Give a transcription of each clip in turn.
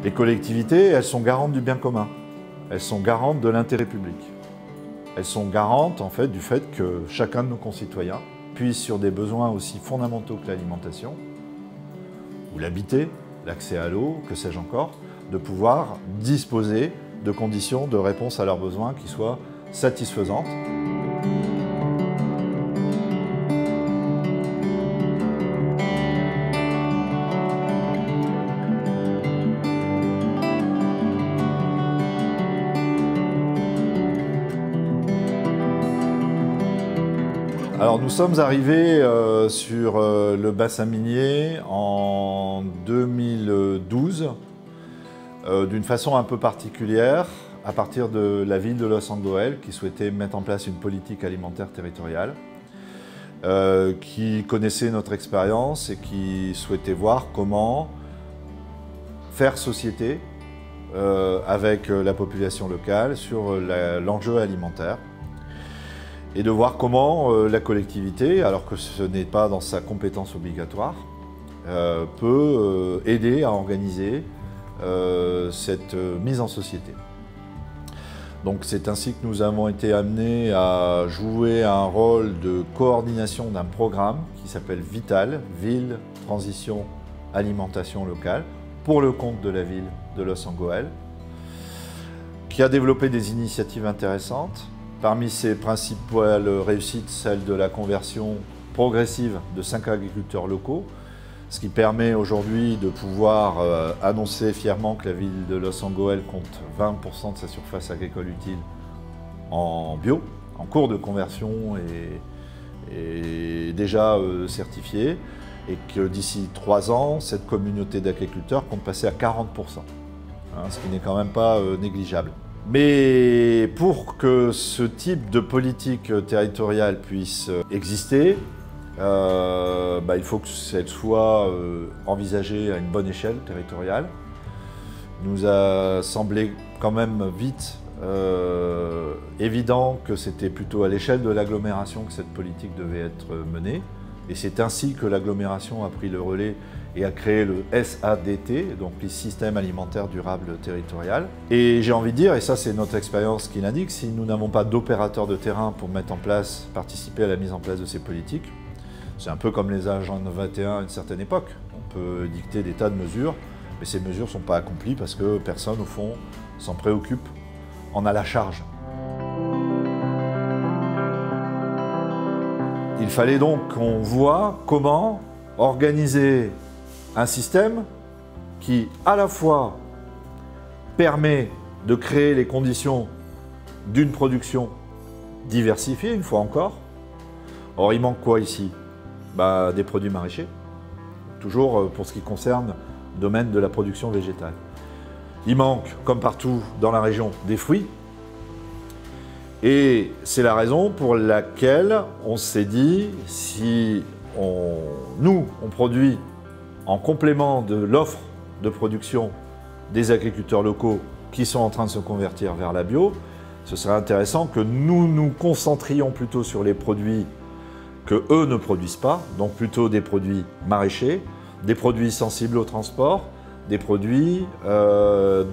Les collectivités, elles sont garantes du bien commun. Elles sont garantes de l'intérêt public. Elles sont garantes en fait, du fait que chacun de nos concitoyens puisse, sur des besoins aussi fondamentaux que l'alimentation, ou l'habiter, l'accès à l'eau, que sais-je encore, de pouvoir disposer de conditions de réponse à leurs besoins qui soient satisfaisantes. Alors nous sommes arrivés sur le bassin minier en 2012 d'une façon un peu particulière à partir de la ville de Los Angeles qui souhaitait mettre en place une politique alimentaire territoriale, qui connaissait notre expérience et qui souhaitait voir comment faire société avec la population locale sur l'enjeu alimentaire. Et de voir comment la collectivité, alors que ce n'est pas dans sa compétence obligatoire, peut aider à organiser cette mise en société. Donc c'est ainsi que nous avons été amenés à jouer un rôle de coordination d'un programme qui s'appelle VITAL, Ville, Transition, Alimentation Locale, pour le compte de la ville de Los Angeles, qui a développé des initiatives intéressantes. Parmi ses principales réussites, celle de la conversion progressive de 5 agriculteurs locaux, ce qui permet aujourd'hui de pouvoir annoncer fièrement que la ville de Los Angeles compte 20% de sa surface agricole utile en bio, en cours de conversion et déjà certifiée, et que d'ici 3 ans, cette communauté d'agriculteurs compte passer à 40%, ce qui n'est quand même pas négligeable. Mais pour que ce type de politique territoriale puisse exister, il faut que elle soit envisagée à une bonne échelle territoriale. Il nous a semblé quand même vite évident que c'était plutôt à l'échelle de l'agglomération que cette politique devait être menée. Et c'est ainsi que l'agglomération a pris le relais et a créé le SADT, donc les systèmes alimentaires durables territorial. Et j'ai envie de dire, et ça c'est notre expérience qui l'indique, si nous n'avons pas d'opérateurs de terrain pour mettre en place, participer à la mise en place de ces politiques, c'est un peu comme les agents 21 à une certaine époque. On peut dicter des tas de mesures, mais ces mesures ne sont pas accomplies parce que personne au fond s'en préoccupe, en a la charge. Il fallait donc qu'on voit comment organiser un système qui, à la fois, permet de créer les conditions d'une production diversifiée, une fois encore. Or, il manque quoi ici? Des produits maraîchers, toujours pour ce qui concerne le domaine de la production végétale. Il manque, comme partout dans la région, des fruits. Et c'est la raison pour laquelle on s'est dit, si nous, on produit en complément de l'offre de production des agriculteurs locaux qui sont en train de se convertir vers la bio, ce serait intéressant que nous nous concentrions plutôt sur les produits que eux ne produisent pas, donc plutôt des produits maraîchers, des produits sensibles au transport, des produits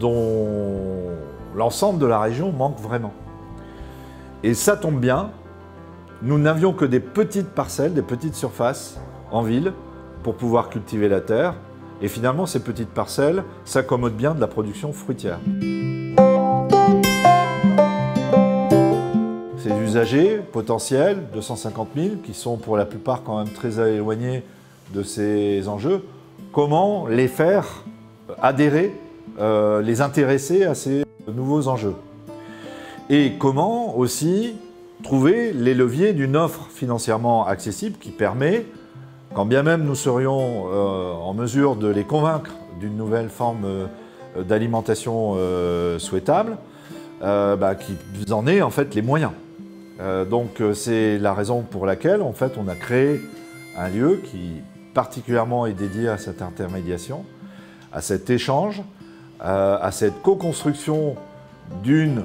dont l'ensemble de la région manque vraiment. Et ça tombe bien, nous n'avions que des petites parcelles, des petites surfaces en ville pour pouvoir cultiver la terre. Et finalement, ces petites parcelles s'accommodent bien de la production fruitière. Ces usagers potentiels, 250 000, qui sont pour la plupart quand même très éloignés de ces enjeux, comment les faire adhérer, les intéresser à ces nouveaux enjeux? Et comment aussi trouver les leviers d'une offre financièrement accessible qui permet, quand bien même nous serions en mesure de les convaincre d'une nouvelle forme d'alimentation souhaitable, qu'ils en aient en fait les moyens. Donc c'est la raison pour laquelle en fait on a créé un lieu qui particulièrement est dédié à cette intermédiation, à cet échange, à cette co-construction d'une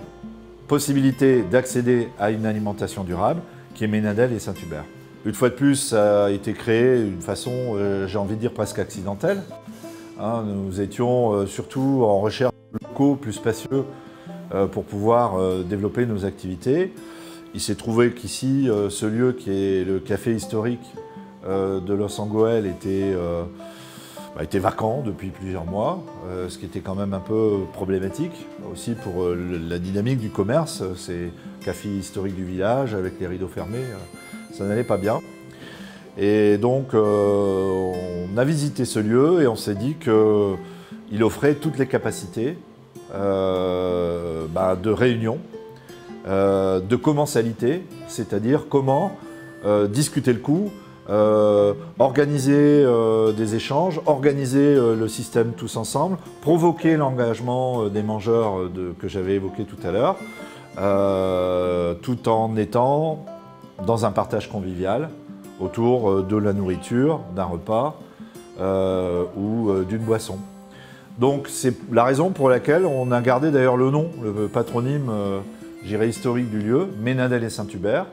possibilité d'accéder à une alimentation durable qui est Ménadel et Saint-Hubert. Une fois de plus, ça a été créé d'une façon, j'ai envie de dire, presque accidentelle. hein. Nous étions surtout en recherche de locaux plus spacieux pour pouvoir développer nos activités. Il s'est trouvé qu'ici, ce lieu qui est le café historique de Los Angoel était vacant depuis plusieurs mois, ce qui était quand même un peu problématique aussi pour la dynamique du commerce. C'est café historique du village avec les rideaux fermés, ça n'allait pas bien. Et donc on a visité ce lieu et on s'est dit qu'il offrait toutes les capacités de réunion, de commensalité, c'est-à-dire comment discuter le coup, organiser des échanges, organiser le système tous ensemble, provoquer l'engagement des mangeurs que j'avais évoqué tout à l'heure, tout en étant dans un partage convivial autour de la nourriture, d'un repas ou d'une boisson. Donc c'est la raison pour laquelle on a gardé d'ailleurs le nom, le patronyme historique du lieu, Ménadel et Saint-Hubert,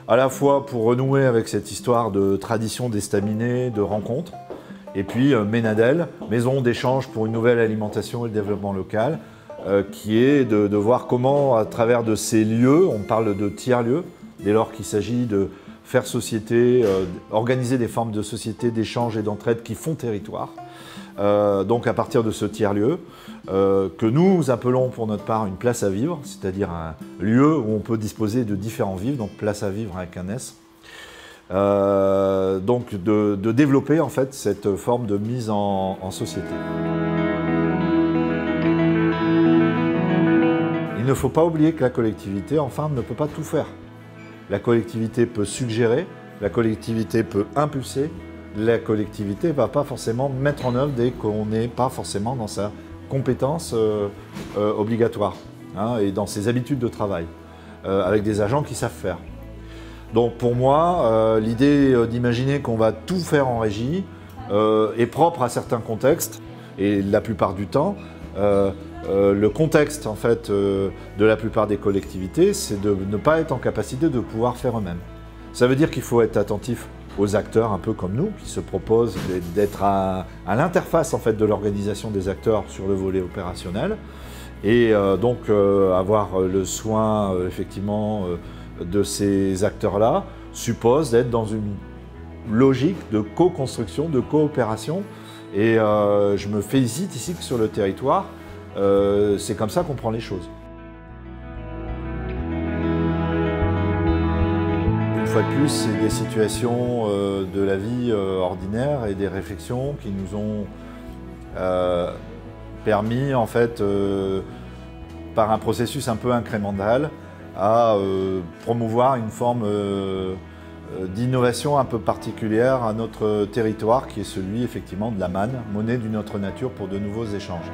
à la fois pour renouer avec cette histoire de tradition d'estaminet, de rencontres, et puis Ménadel, maison d'échange pour une nouvelle alimentation et le développement local, qui est de voir comment, à travers de ces lieux, on parle de tiers-lieux, dès lors qu'il s'agit de faire société, organiser des formes de société, d'échange et d'entraide qui font territoire. Donc à partir de ce tiers-lieu, que nous appelons pour notre part une place à vivre, c'est-à-dire un lieu où on peut disposer de différents vivres, donc place à vivre avec un S. Donc de développer en fait cette forme de mise en société. Il ne faut pas oublier que la collectivité, enfin, ne peut pas tout faire. La collectivité peut suggérer, la collectivité peut impulser, la collectivité ne va pas forcément mettre en œuvre dès qu'on n'est pas forcément dans sa compétence obligatoire, hein, et dans ses habitudes de travail, avec des agents qui savent faire. Donc pour moi, l'idée d'imaginer qu'on va tout faire en régie est propre à certains contextes, et la plupart du temps, le contexte en fait, de la plupart des collectivités, c'est de ne pas être en capacité de pouvoir faire eux-mêmes. Ça veut dire qu'il faut être attentif aux acteurs un peu comme nous, qui se proposent d'être à l'interface en fait, de l'organisation des acteurs sur le volet opérationnel, et donc avoir le soin effectivement de ces acteurs-là suppose d'être dans une logique de co-construction, de coopération, et je me félicite ici que sur le territoire, c'est comme ça qu'on prend les choses. Une fois de plus, c'est des situations de la vie ordinaire et des réflexions qui nous ont permis, en fait, par un processus un peu incrémental, à promouvoir une forme d'innovation un peu particulière à notre territoire, qui est celui effectivement de la manne, monnaie d'une autre nature pour de nouveaux échanges.